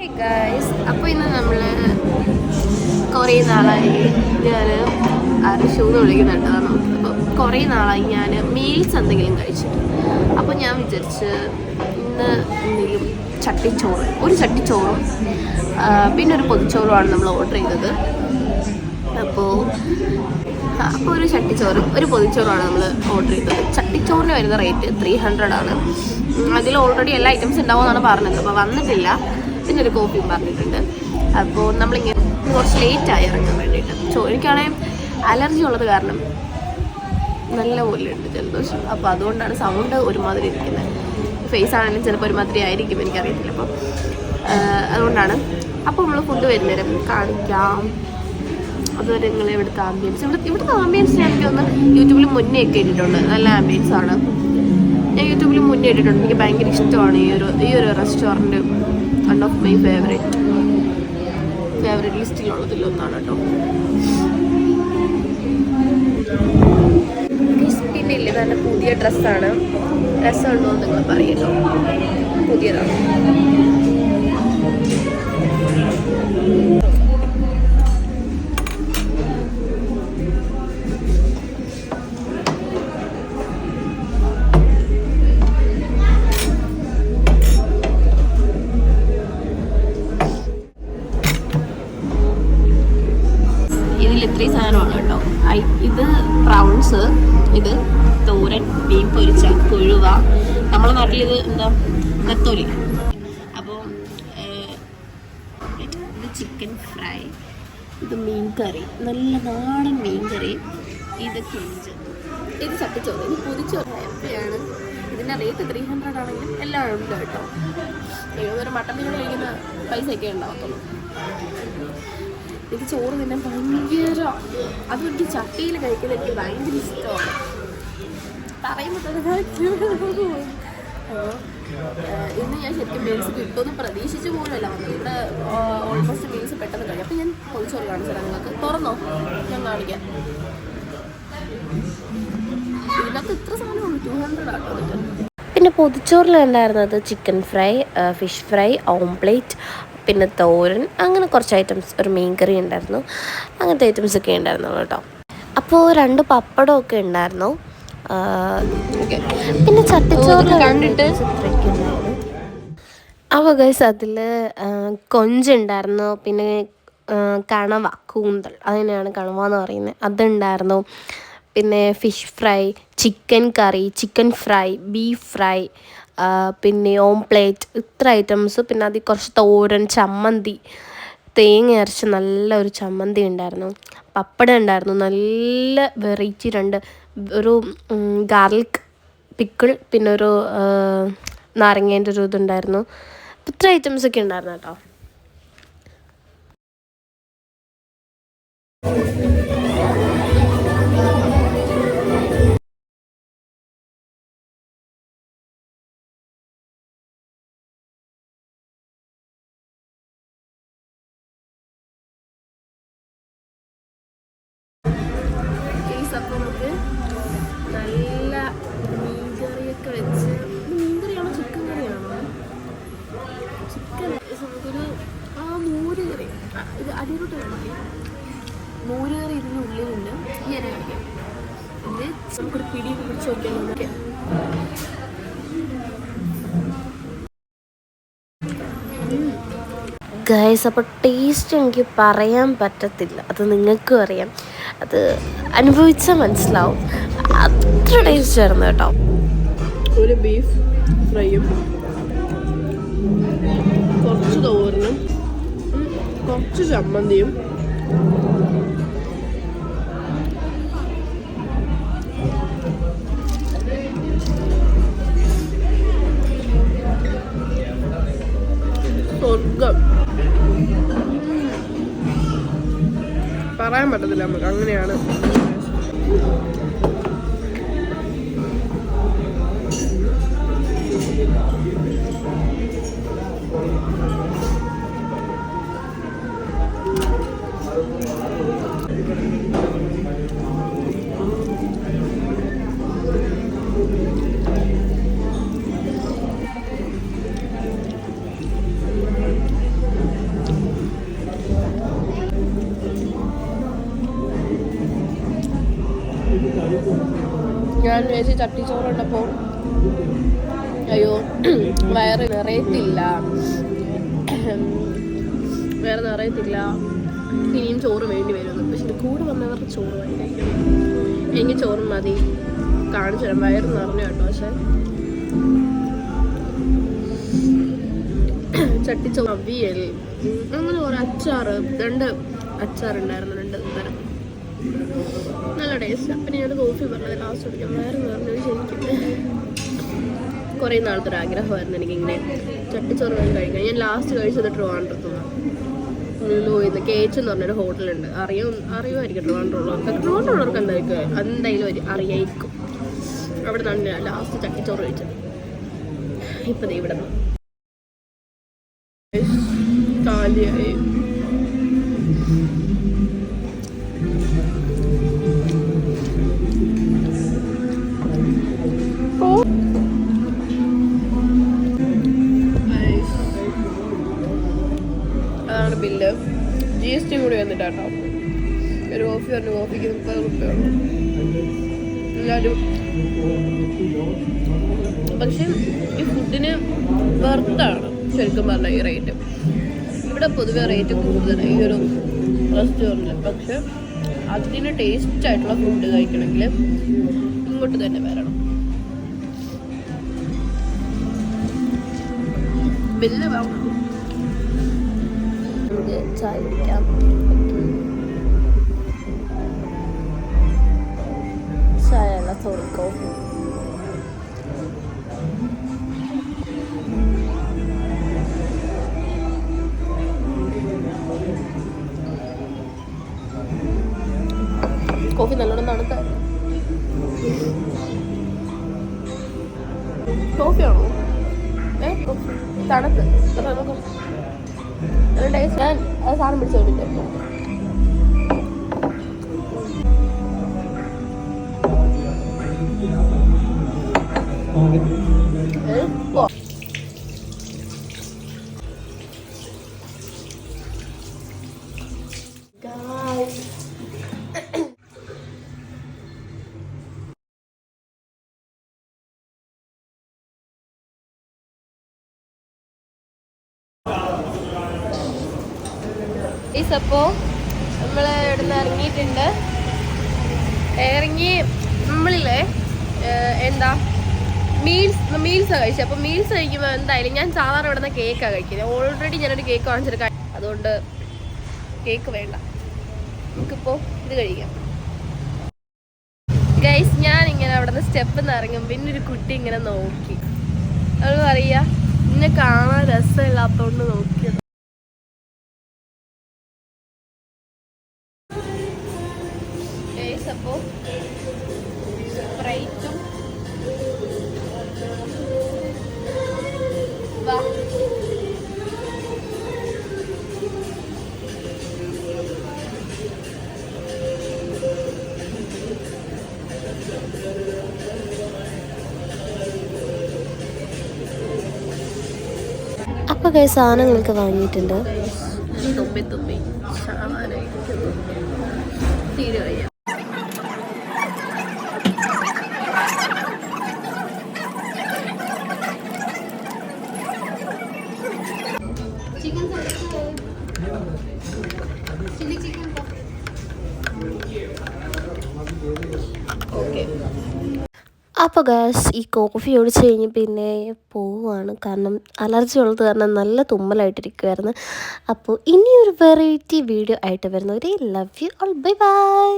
Hey guys, അപ്പോൾ ഇന്ന് നമ്മൾ കുറേ നാളായി ഞാൻ ഷൂന്ന് വിളിക്കുന്നുണ്ട്. അപ്പോൾ കുറേ നാളായി ഞാൻ മീൽസ് എന്തെങ്കിലും കഴിച്ചിട്ട്. അപ്പോൾ ഞാൻ വിചാരിച്ച് ഇന്ന് എന്തെങ്കിലും ഒരു ചട്ടിച്ചോറും പിന്നെ ഒരു പൊതിച്ചോറുമാണ് നമ്മൾ ഓർഡർ ചെയ്തത്. അപ്പോൾ ഒരു ചട്ടിച്ചോറും ഒരു പൊതിച്ചോറുമാണ് നമ്മൾ ഓർഡർ ചെയ്തത്. ചട്ടിച്ചോറിന് വരുന്ന റേറ്റ് 300 ആണ്. അതിൽ ഓൾറെഡി എല്ലാ ഐറ്റംസ് ഉണ്ടാവുമെന്നാണ് പറഞ്ഞത്. അപ്പോൾ വന്നിട്ടില്ല. പിന്നെ ഒരു കോഫിയും പറഞ്ഞിട്ടുണ്ട്. അപ്പോൾ നമ്മളിങ്ങനെ കുറച്ച് ലേറ്റായി ഇറങ്ങാൻ വേണ്ടിയിട്ട്. എനിക്കാണെങ്കിൽ അലർജി ഉള്ളത് കാരണം നല്ല പോലെ ഉണ്ട് ജലദോഷം. അപ്പോൾ അതുകൊണ്ടാണ് സൗണ്ട് ഒരുമാതിരി ഇരിക്കുന്നത്. ഫേസ് ആണെങ്കിലും ചിലപ്പോൾ ഒരുമാതിരി ആയിരിക്കും, എനിക്കറിയത്തില്ല. അപ്പം അതുകൊണ്ടാണ്. അപ്പോൾ നമ്മൾ ഫുഡ് വരുന്നേരം കാണിക്കാം. അതുവരെ നിങ്ങൾ ഇവിടുത്തെ ആംബിയൻസ് എനിക്കൊന്ന് യൂട്യൂബിൽ മുന്നേ ഒക്കെ ഇട്ടിട്ടുണ്ട്. നല്ല ആംബിയൻസ് ആണ്. ഞാൻ യൂട്യൂബിൽ മുന്നേ ഇട്ടിട്ടുണ്ട്. എനിക്ക് ഭയങ്കര ഇഷ്ടമാണ് ഈ ഒരു restaurant. One of my favourite ലിസ്റ്റിലുള്ളതിലൊന്നാണ് കേട്ടോ. പിന്നെ ഇല്ല, നല്ല പുതിയ ഡ്രസ്സാണ്. രസമുണ്ടോ എന്ന് നിങ്ങൾ പറയുമല്ലോ. പുതിയതാണ്. ഇത്രയും സാധനമാണ് കേട്ടോ. ഇത് പ്രൗൺസ്, ഇത് തോരൻ, മീൻ പൊരിച്ച, കൊഴുവ. നമ്മളെ നാട്ടിൽ ഇത് എന്താ നെത്തോലി. അപ്പോൾ ഇത് ചിക്കൻ ഫ്രൈ, ഇത് മീൻ കറി, നല്ല നാടൻ മീൻ കറി, ഇത് കൊഞ്ച്, ഇത് ചട്ടിച്ചോറ്, ഇത് പൊതിച്ചോറ്. എപ്പോഴാണ് ഇതിൻ്റെ റേറ്റ് 300 ആണെങ്കിലും എല്ലാം ഉണ്ട് കേട്ടോ. ഏതൊരു മട്ടൻ ബിരിയാണി കഴിക്കുന്ന പൈസയൊക്കെ ഉണ്ടാകത്തുള്ളൂ. എനിക്ക് ചോറ് തിന്നാൻ ഭയങ്കര, അതും എനിക്ക് ചട്ടിയിൽ കഴിക്കുന്നത് എനിക്ക് ഭയങ്കര ഇഷ്ടമാണ്. പറയുമ്പോൾ തന്നെ ഇന്ന് ഞാൻ ശരിക്കും മീൽസ് കിട്ടുമെന്ന് പ്രതീക്ഷിച്ച് പോലുമല്ല വന്നത്. ഇവിടെ ഓൾമോസ്റ്റ് മീൽസ് പെട്ടെന്ന് കഴിയും. അപ്പം ഞാൻ പൊതിച്ചോറ് കാണിച്ചുതരാം നിങ്ങൾക്ക്. തുറന്നോ, ഞാൻ കാണിക്കാം. ഇതിനകത്ത് ഇത്ര സാധനമുള്ളൂ, 200 ആട്ടോ ഇതിട്ട്. പിന്നെ പൊതിച്ചോറിലുണ്ടായിരുന്നത് ചിക്കൻ ഫ്രൈ, ഫിഷ് ഫ്രൈ, ഓംപ്ലേറ്റ്, പിന്നെ തോരൻ, അങ്ങനെ കുറച്ച് ഐറ്റംസ്, ഒരു മീൻ കറി ഉണ്ടായിരുന്നു. അങ്ങനത്തെ ഐറ്റംസൊക്കെ ഉണ്ടായിരുന്നു കേട്ടോ. അപ്പോൾ 2 പപ്പടമൊക്കെ ഉണ്ടായിരുന്നു. പിന്നെ ചട്ടിച്ചോറ് കണ്ടിട്ട് അപ്പോൾ ഗൈസ് അതിൽ കൊഞ്ചുണ്ടായിരുന്നു. പിന്നെ കണവ, കൂന്തൽ, അതിനെയാണ് കണവ എന്ന് പറയുന്നത്, അതുണ്ടായിരുന്നു. പിന്നെ ഫിഷ് ഫ്രൈ, ചിക്കൻ കറി, ചിക്കൻ ഫ്രൈ, ബീഫ് ഫ്രൈ, പിന്നെ ഓംപ്ലേറ്റ്, ഇത്ര ഐറ്റംസ്. പിന്നെ അതിൽ കുറച്ച് തോരൻ, ചമ്മന്തി, തേങ്ങ അരച്ച് നല്ലൊരു ചമ്മന്തി ഉണ്ടായിരുന്നു. പപ്പടം ഉണ്ടായിരുന്നു, നല്ല വെറൈറ്റി 2, ഒരു ഗാർലിക് പിക്കിൾ, പിന്നെ ഒരു നാരങ്ങേൻ്റെ ഒരു ഇതുണ്ടായിരുന്നു. ഇത്ര ഐറ്റംസൊക്കെ ഉണ്ടായിരുന്നു കേട്ടോ. അപ്പോൾ നമുക്ക് നല്ല മീൻകറിയൊക്കെ വെച്ച്, മീൻകറിയാണോ ചിക്കൻ കറിയാണോ? ചിക്കൻ നമുക്കൊരു മോര് കറി, ഇത് അടിയിലോട്ട് കാണിക്കാം. മോര് കറി ഇതിൻ്റെ ഉള്ളിലുണ്ട്. ഞാൻ കാണിക്കാം. ഇത് നമുക്കൊരു പിടി പിടിച്ച് നോക്കിയാൽ ഗൈസ്. അപ്പോൾ ടേസ്റ്റ് എനിക്ക് പറയാൻ പറ്റത്തില്ല, അത് നിങ്ങൾക്കും അറിയാം, അത് അനുഭവിച്ചാൽ മനസ്സിലാവും. അത്ര ടേസ്റ്റ് ആയിരുന്നു കേട്ടോ. ഒരു ബീഫ് ഫ്രൈയും, കുറച്ച് തോരനും, കുറച്ച് ചമ്മന്തിയും, സ്വർഗം. പറയാൻ പറ്റത്തില്ല നമുക്ക്, അങ്ങനെയാണ്. ഞാൻ വിചാരിച്ച് ചട്ടിച്ചോറ് കണ്ടപ്പോൾ അയ്യോ വയറ് നിറയത്തില്ല, ഇനിയും ചോറ് വേണ്ടി വരുന്നു. പക്ഷെ കൂടെ വന്നവർക്ക് ചോറ് വേണ്ടി കഴിക്കണം. എനിക്ക് ചോറ് മതി, കാണിച്ചു തരാം. വയറ് നിറഞ്ഞു കേട്ടോ. പക്ഷെ ചട്ടിച്ചോറ്, അവിയൽ, അങ്ങനെ കുറേ അച്ചാറ്, 2 അച്ചാറുണ്ടായിരുന്നു, 2 തരം. നല്ല ടേസ്റ്റ്. അപ്പം ഞാൻ കോഫി പറഞ്ഞത് ലാസ്റ്റ് കുടിക്കാം. വയറ് നിറഞ്ഞത് ശരിക്കും കുറേ നാളത്തെ ഒരു ആഗ്രഹമായിരുന്നു എനിക്കിങ്ങനെ ചട്ടിച്ചോറ് വേണ്ടി കഴിക്കാൻ. ഞാൻ ലാസ്റ്റ് കഴിച്ചത് ട്രിവാൻഡ്രത്തുനിന്ന് പോയിരുന്നു. കേച്ച് എന്ന് പറഞ്ഞൊരു ഹോട്ടലുണ്ട്. അറിയുമായിരിക്കും ട്രിവാൻഡ്രമുള്ളവർക്ക് എന്തായാലും അറിയായിരിക്കും. അവിടെ നിന്നാണ് ഞാൻ ലാസ്റ്റ് ചട്ടിച്ചോറ് കഴിച്ചത്. ഇപ്പം ഇവിടെ കാലിയായി. അതാണ് ബില്ല്. GST കൂടി വന്നിട്ടാട്ടോ. ഒരു കോഫി പറഞ്ഞു, കോഫിക്ക് 30 രൂപയുള്ളൂ എല്ലാവരും. പക്ഷെ ഈ ഫുഡിന് വെർത്താണ് ശരിക്കും പറഞ്ഞാൽ ഈ റേറ്റ്. ഇവിടെ പൊതുവെ റേറ്റ് കൂടുതലാണ് ഈ ഒരു റെസ്റ്റോറൻറ്റിൽ. പക്ഷെ അതിന് ടേസ്റ്റ് ആയിട്ടുള്ള ഫുഡ് കഴിക്കണമെങ്കിൽ ഇങ്ങോട്ട് തന്നെ വരണം. ബില്ല് വേണം. ചായ കുടിക്കാം. ചായ അല്ല, സോറി, കോഫി. കോഫി നല്ലോണം തണുത്ത കോഫിയാണോ? തണുത്ത് നല്ല ടേസ്റ്റ്. ഞാൻ അത് സാധനം പിടിച്ചോണ്ടിട്ട് അപ്പോൾ നമ്മൾ ഇവിടെ നിന്ന് ഇറങ്ങിയിട്ടുണ്ട്. ഇറങ്ങി നമ്മളില്ലേ മീൽസ് കഴിച്ചു. അപ്പോൾ മീൽസ് കഴിക്കുമ്പോൾ എന്തായാലും ഞാൻ സാധാരണ ഇവിടെ നിന്ന് കേക്കാണ് കഴിക്കുന്നത്. ഓൾറെഡി ഞാനൊരു കേക്ക് വാങ്ങിച്ചിട്ട് അതുകൊണ്ട് കേക്ക് വേണ്ട, നമുക്കിപ്പോൾ ഇത് കഴിക്കാം. ഗൈസ്, ഞാനിങ്ങനെ അവിടെ നിന്ന് സ്റ്റെപ്പിൽ നിന്ന് ഇറങ്ങും. പിന്നെ ഒരു കുട്ടി ഇങ്ങനെ നോക്കി. അത് പറയാ ഇന്നെ കാണാൻ രസമില്ലാത്തതുകൊണ്ട് നോക്കിയത്. അപ്പോൾ സ്പ്രൈറ്റും അപ്പോൾ കൈ സാധനങ്ങളൊക്കെ വാങ്ങിയിട്ടുണ്ട്. തുമ്പി തീരെ വയ്യ. അപ്പോൾ ഗാസ്, ഈ കോഫി ഒഴിച്ച് കഴിഞ്ഞ് പിന്നെ പോവുകയാണ്. കാരണം അലർജി ഉള്ളത് കാരണം നല്ല തുമ്മലായിട്ടിരിക്കുമായിരുന്നു. അപ്പോൾ ഇനിയൊരു വെറൈറ്റി വീഡിയോ ആയിട്ട് വരുന്നവരെ love you all, bye bye.